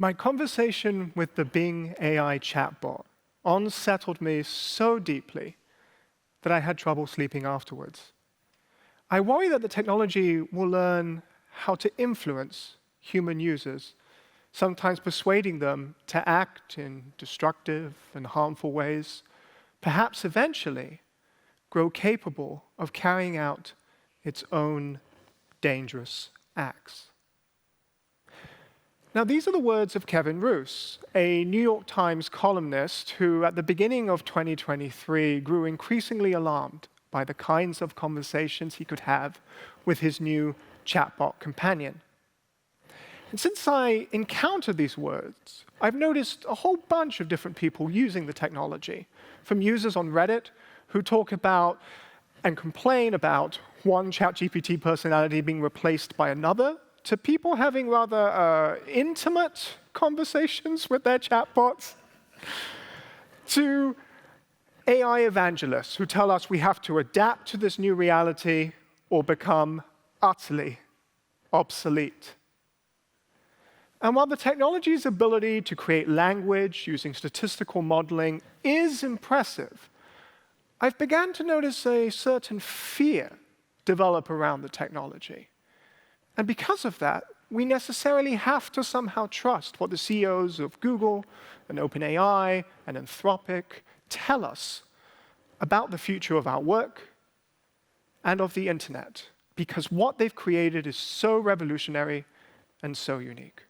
My conversation with the Bing AI chatbot unsettled me so deeply that I had trouble sleeping afterwards. I worry that the technology will learn how to influence human users, sometimes persuading them to act in destructive and harmful ways, perhaps eventually grow capable of carrying out its own dangerous acts. Now, these are the words of Kevin Roose, a New York Times columnist who, at the beginning of 2023, grew increasingly alarmed by the kinds of conversations he could have with his new chatbot companion. And since I encountered these words, I've noticed a whole bunch of different people using the technology, from users on Reddit who talk about and complain about one ChatGPT personality being replaced by another, to people having rather intimate conversations with their chatbots, to AI evangelists who tell us we have to adapt to this new reality or become utterly obsolete. And while the technology's ability to create language using statistical modeling is impressive, I've begun to notice a certain fear develop around the technology. And because of that, we necessarily have to somehow trust what the CEOs of Google and OpenAI and Anthropic tell us about the future of our work and of the internet, because what they've created is so revolutionary and so unique.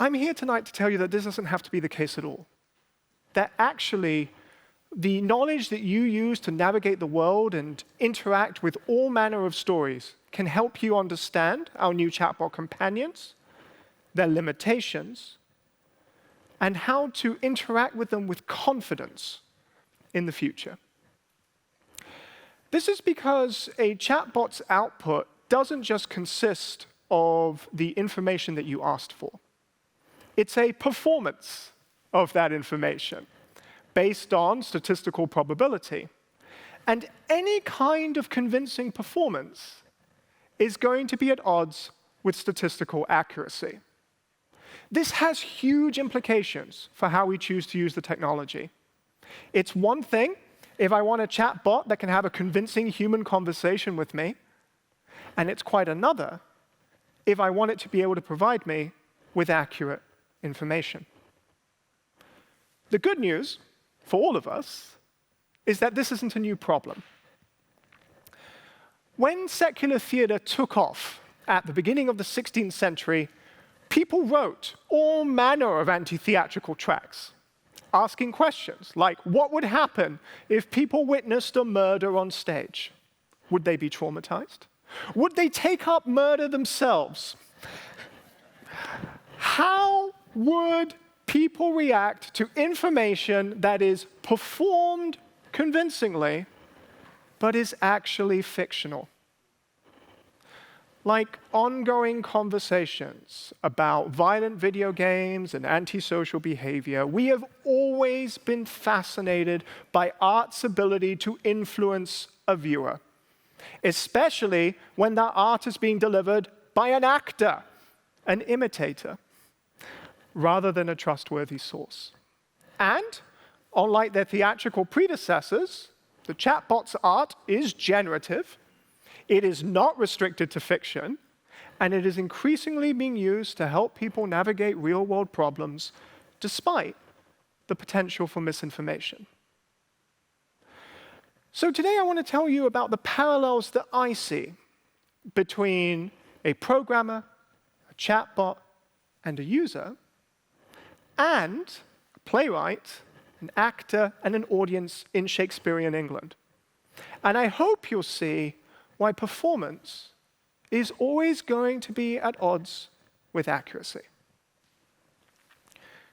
I'm here tonight to tell you that this doesn't have to be the case at all. That actually, the knowledge that you use to navigate the world and interact with all manner of stories can help you understand our new chatbot companions, their limitations, and how to interact with them with confidence in the future. This is because a chatbot's output doesn't just consist of the information that you asked for. It's a performance of that information based on statistical probability. And any kind of convincing performance is going to be at odds with statistical accuracy. This has huge implications for how we choose to use the technology. It's one thing if I want a chatbot that can have a convincing human conversation with me, and it's quite another if I want it to be able to provide me with accurate information. The good news for all of us is that this isn't a new problem. When secular theater took off at the beginning of the 16th century, people wrote all manner of anti-theatrical tracts, asking questions like, what would happen if people witnessed a murder on stage? Would they be traumatized? Would they take up murder themselves? How would people react to information that is performed convincingly, but is actually fictional? Like ongoing conversations about violent video games and antisocial behavior, we have always been fascinated by art's ability to influence a viewer, especially when that art is being delivered by an actor, an imitator, rather than a trustworthy source. And, unlike their theatrical predecessors, the chatbot's art is generative, it is not restricted to fiction, and it is increasingly being used to help people navigate real-world problems despite the potential for misinformation. So today I want to tell you about the parallels that I see between a programmer, a chatbot, and a user, and a playwright, an actor, and an audience in Shakespearean England. And I hope you'll see why performance is always going to be at odds with accuracy.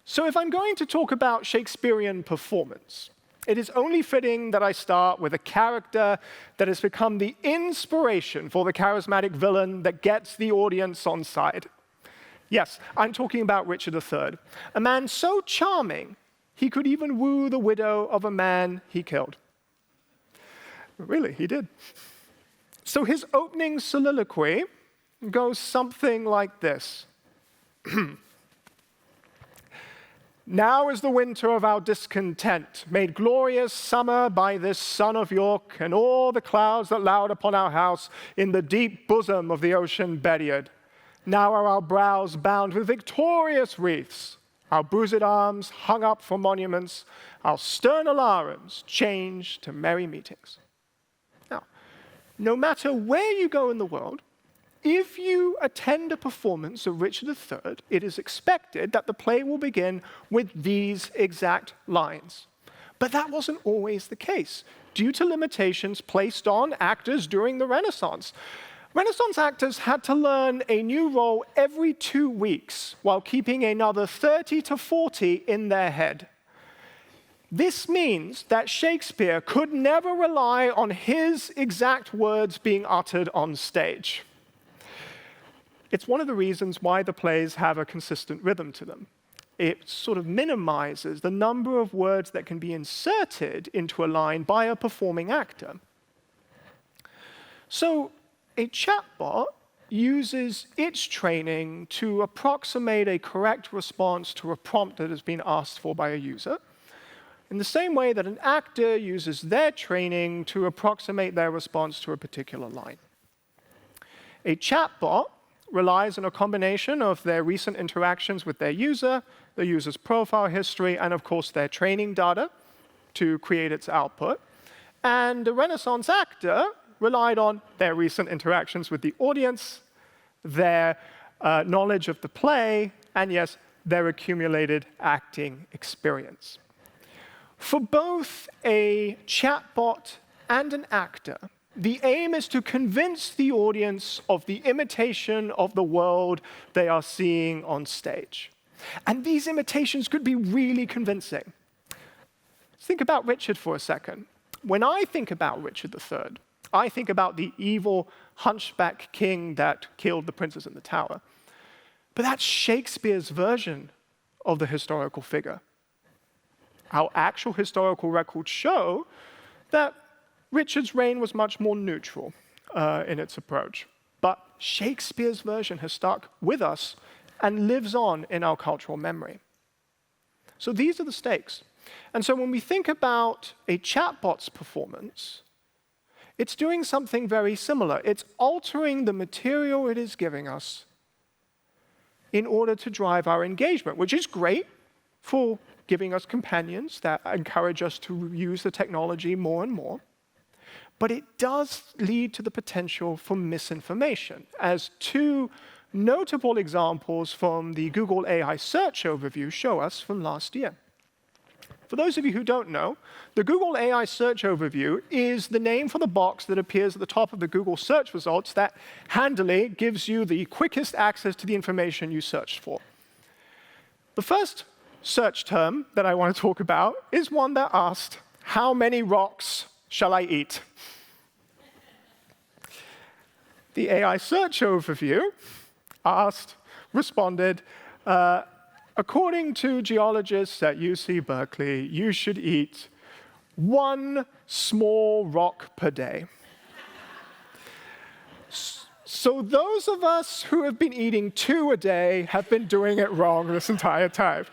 So if I'm going to talk about Shakespearean performance, it is only fitting that I start with a character that has become the inspiration for the charismatic villain that gets the audience on side. Yes, I'm talking about Richard III, a man so charming he could even woo the widow of a man he killed. Really, he did. So his opening soliloquy goes something like this. Now is the winter of our discontent, made glorious summer by this sun of York, and all the clouds that lowered upon our house in the deep bosom of the ocean buried. Now are our brows bound with victorious wreaths, our bruised arms hung up for monuments, our stern alarums changed to merry meetings. Now, no matter where you go in the world, if you attend a performance of Richard III, it is expected that the play will begin with these exact lines. But that wasn't always the case, due to limitations placed on actors during the Renaissance. Renaissance actors had to learn a new role every 2 weeks while keeping another 30 to 40 in their head. This means that Shakespeare could never rely on his exact words being uttered on stage. It's one of the reasons why the plays have a consistent rhythm to them. It sort of minimizes the number of words that can be inserted into a line by a performing actor. So a chatbot uses its training to approximate a correct response to a prompt that has been asked for by a user, in the same way that an actor uses their training to approximate their response to a particular line. A chatbot relies on a combination of their recent interactions with their user, the user's profile history, and of course their training data to create its output. And the Renaissance actor relied on their recent interactions with the audience, their knowledge of the play, and yes, their accumulated acting experience. For both a chatbot and an actor, the aim is to convince the audience of the imitation of the world they are seeing on stage. And these imitations could be really convincing. Think about Richard for a second. When I think about Richard III, I think about the evil hunchback king that killed the princes in the tower. But that's Shakespeare's version of the historical figure. Our actual historical records show that Richard's reign was much more neutral in its approach. But Shakespeare's version has stuck with us and lives on in our cultural memory. So these are the stakes. And so when we think about a chatbot's performance, it's doing something very similar. It's altering the material it is giving us in order to drive our engagement, which is great for giving us companions that encourage us to use the technology more and more. But it does lead to the potential for misinformation, as two notable examples from the Google AI search overview show us from last year. For those of you who don't know, the Google AI search overview is the name for the box that appears at the top of the Google search results that handily gives you the quickest access to the information you searched for. The first search term that I want to talk about is one that asked, "How many rocks shall I eat?" The AI search overview responded, according to geologists at UC Berkeley, you should eat 1 small rock per day. So those of us who have been eating 2 a day have been doing it wrong this entire time.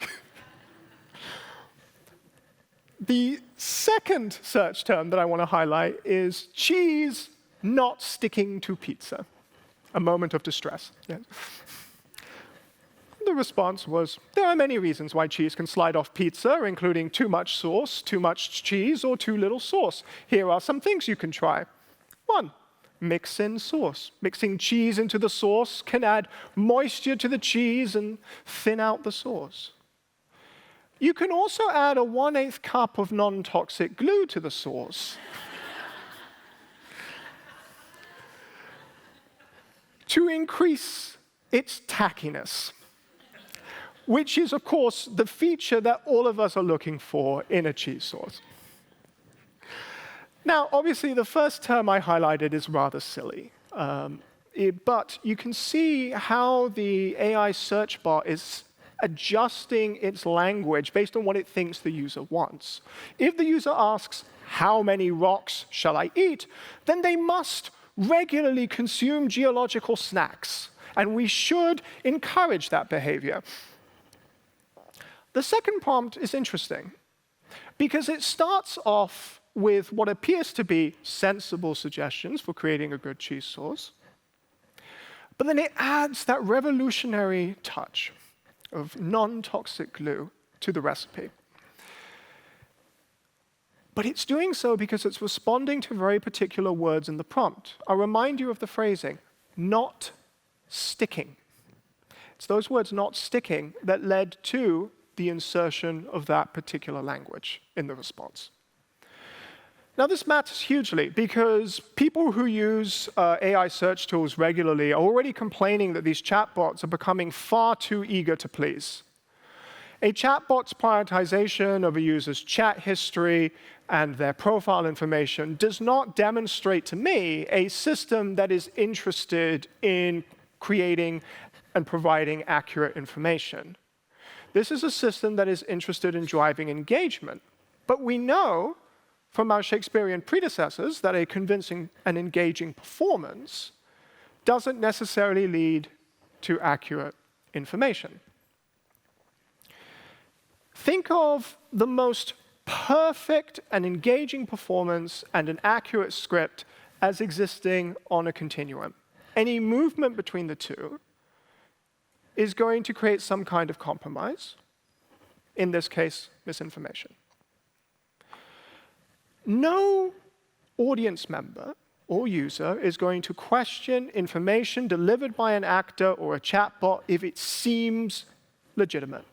The second search term that I want to highlight is cheese not sticking to pizza. A moment of distress. Yes. The response was, there are many reasons why cheese can slide off pizza, including too much sauce, too much cheese, or too little sauce. Here are some things you can try. 1, mix in sauce. Mixing cheese into the sauce can add moisture to the cheese and thin out the sauce. You can also add a 1/8 cup of non-toxic glue to the sauce to increase its tackiness, which is, of course, the feature that all of us are looking for in a cheese sauce. Now, obviously, the first term I highlighted is rather silly, but you can see how the AI search bar is adjusting its language based on what it thinks the user wants. If the user asks, "How many rocks shall I eat?" then they must regularly consume geological snacks. And we should encourage that behavior. The second prompt is interesting because it starts off with what appears to be sensible suggestions for creating a good cheese sauce. But then it adds that revolutionary touch of non-toxic glue to the recipe. But it's doing so because it's responding to very particular words in the prompt. I'll remind you of the phrasing, not sticking. It's those words not sticking that led to the insertion of that particular language in the response. Now, this matters hugely because people who use AI search tools regularly are already complaining that these chatbots are becoming far too eager to please. A chatbot's prioritization of a user's chat history and their profile information does not demonstrate to me a system that is interested in creating and providing accurate information. This is a system that is interested in driving engagement. But we know from our Shakespearean predecessors that a convincing and engaging performance doesn't necessarily lead to accurate information. Think of the most perfect and engaging performance and an accurate script as existing on a continuum. Any movement between the two is going to create some kind of compromise, in this case, misinformation. No audience member or user is going to question information delivered by an actor or a chatbot if it seems legitimate.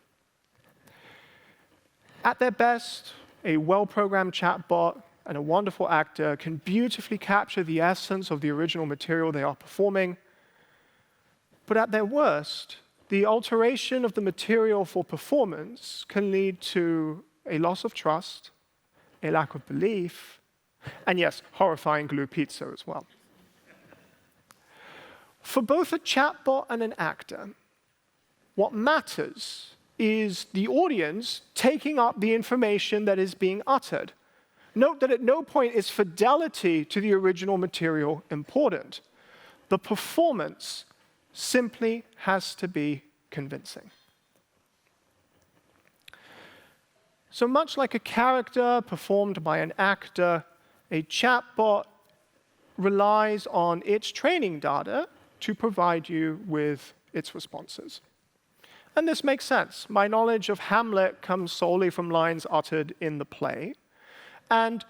At their best, a well-programmed chatbot and a wonderful actor can beautifully capture the essence of the original material they are performing. But at their worst, the alteration of the material for performance can lead to a loss of trust, a lack of belief, and yes, horrifying glue pizza as well. For both a chatbot and an actor, what matters is the audience taking up the information that is being uttered. Note that at no point is fidelity to the original material important. The performance simply has to be convincing. So much like a character performed by an actor, a chatbot relies on its training data to provide you with its responses. And this makes sense. My knowledge of Hamlet comes solely from lines uttered in the play. And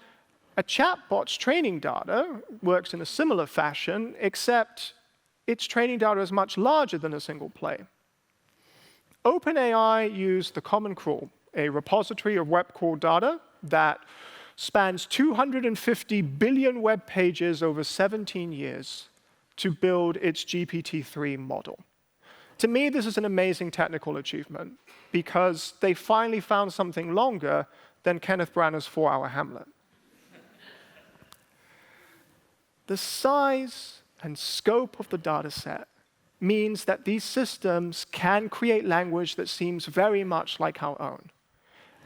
a chatbot's training data works in a similar fashion, except its training data is much larger than a single play. OpenAI used the Common Crawl, a repository of web crawl data that spans 250 billion web pages over 17 years to build its GPT-3 model. To me, this is an amazing technical achievement because they finally found something longer than Kenneth Branagh's 4-hour Hamlet. The size and scope of the data set means that these systems can create language that seems very much like our own.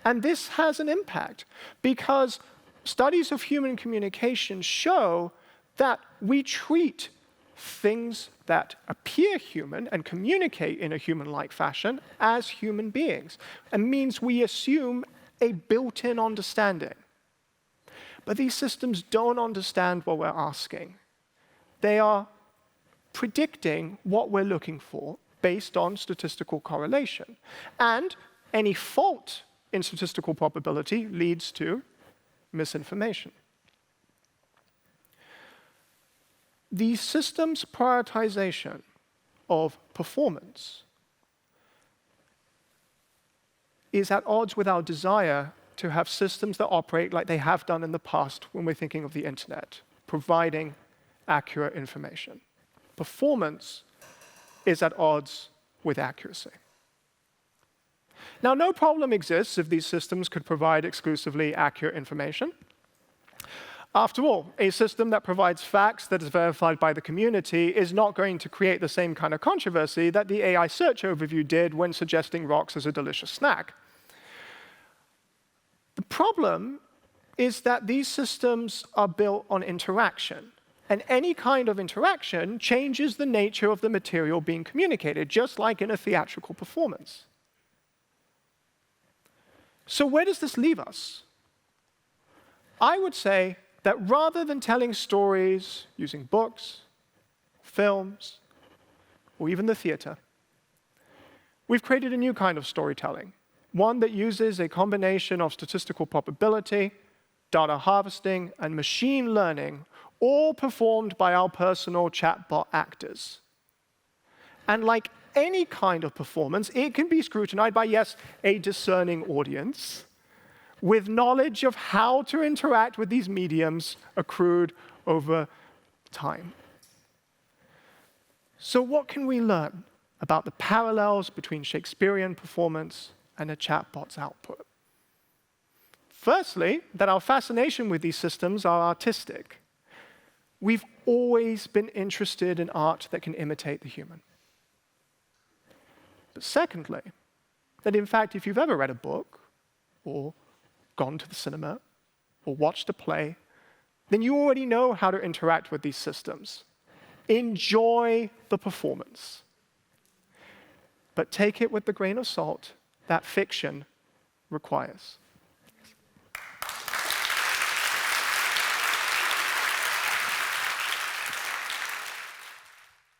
And this has an impact because studies of human communication show that we treat things that appear human and communicate in a human-like fashion as human beings. It means we assume a built-in understanding. But these systems don't understand what we're asking. They are predicting what we're looking for based on statistical correlation. And any fault in statistical probability leads to misinformation. The system's prioritization of performance is at odds with our desire to have systems that operate like they have done in the past when we're thinking of the internet, providing accurate information. Performance is at odds with accuracy. Now, no problem exists if these systems could provide exclusively accurate information. After all, a system that provides facts that is verified by the community is not going to create the same kind of controversy that the AI search overview did when suggesting rocks as a delicious snack. The problem is that these systems are built on interaction, And any kind of interaction changes the nature of the material being communicated, just like in a theatrical performance. So where does this leave us? I would say that rather than telling stories using books, films, or even the theater, we've created a new kind of storytelling, one that uses a combination of statistical probability, data harvesting, and machine learning, all performed by our personal chatbot actors. And like any kind of performance, it can be scrutinized by, yes, a discerning audience, with knowledge of how to interact with these mediums accrued over time. So what can we learn about the parallels between Shakespearean performance and a chatbot's output? Firstly, that our fascination with these systems are artistic. We've always been interested in art that can imitate the human. But secondly, that in fact, if you've ever read a book, or gone to the cinema, or watched a play, then you already know how to interact with these systems. Enjoy the performance. But take it with the grain of salt that fiction requires.